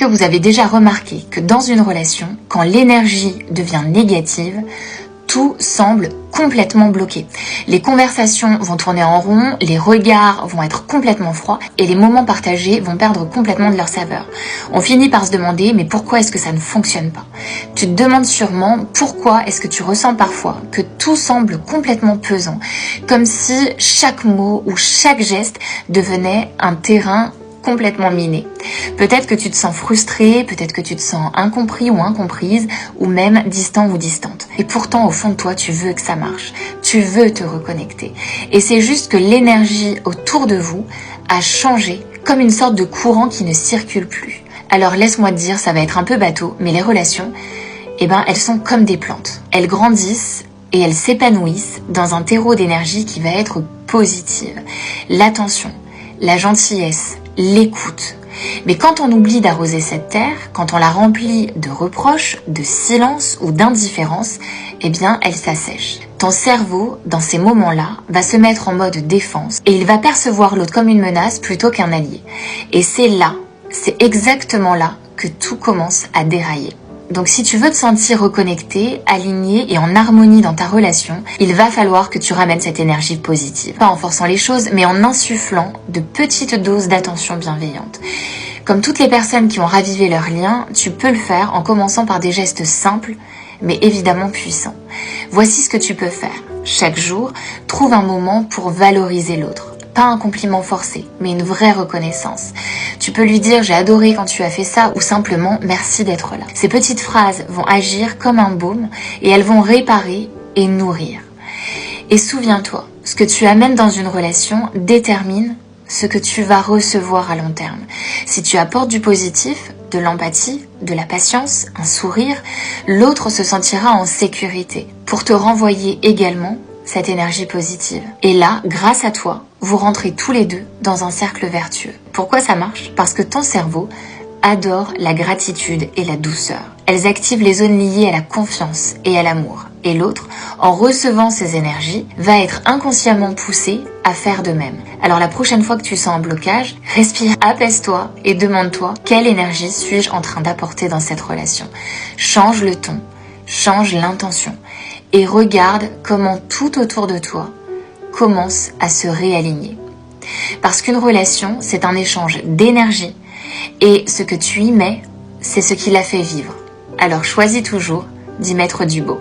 Que vous avez déjà remarqué que dans une relation, quand l'énergie devient négative, tout semble complètement bloqué. Les conversations vont tourner en rond, les regards vont être complètement froids et les moments partagés vont perdre complètement de leur saveur. On finit par se demander mais pourquoi est-ce que ça ne fonctionne pas? Tu te demandes sûrement pourquoi est-ce que tu ressens parfois que tout semble complètement pesant, comme si chaque mot ou chaque geste devenait un terrain complètement miné. Peut-être que tu te sens frustré, peut-être que tu te sens incompris ou incomprise, ou même distant ou distante. Et pourtant, au fond de toi, tu veux que ça marche. Tu veux te reconnecter. Et c'est juste que l'énergie autour de vous a changé, comme une sorte de courant qui ne circule plus. Alors laisse-moi te dire, ça va être un peu bateau, mais les relations, elles sont comme des plantes. Elles grandissent et elles s'épanouissent dans un terreau d'énergie qui va être positive. L'attention, la gentillesse, l'écoute. Mais quand on oublie d'arroser cette terre, quand on la remplit de reproches, de silence ou d'indifférence, elle s'assèche. Ton cerveau, dans ces moments-là, va se mettre en mode défense et il va percevoir l'autre comme une menace plutôt qu'un allié. Et c'est exactement là que tout commence à dérailler. Donc si tu veux te sentir reconnecté, aligné et en harmonie dans ta relation, il va falloir que tu ramènes cette énergie positive. Pas en forçant les choses, mais en insufflant de petites doses d'attention bienveillante. Comme toutes les personnes qui ont ravivé leur lien, tu peux le faire en commençant par des gestes simples, mais évidemment puissants. Voici ce que tu peux faire. Chaque jour, trouve un moment pour valoriser l'autre. Pas un compliment forcé, mais une vraie reconnaissance. Tu peux lui dire « j'ai adoré quand tu as fait ça » ou simplement « merci d'être là ». Ces petites phrases vont agir comme un baume et elles vont réparer et nourrir. Et souviens-toi, ce que tu amènes dans une relation détermine ce que tu vas recevoir à long terme. Si tu apportes du positif, de l'empathie, de la patience, un sourire, l'autre se sentira en sécurité pour te renvoyer également cette énergie positive. Et là, grâce à toi, vous rentrez tous les deux dans un cercle vertueux. Pourquoi ça marche? Parce que ton cerveau adore la gratitude et la douceur. Elles activent les zones liées à la confiance et à l'amour. Et l'autre, en recevant ces énergies, va être inconsciemment poussé à faire de même. Alors la prochaine fois que tu sens un blocage, respire, apaise-toi et demande-toi quelle énergie suis-je en train d'apporter dans cette relation. Change le ton, change l'intention et regarde comment tout autour de toi commence à se réaligner. Parce qu'une relation, c'est un échange d'énergie et ce que tu y mets, c'est ce qui la fait vivre. Alors choisis toujours d'y mettre du beau.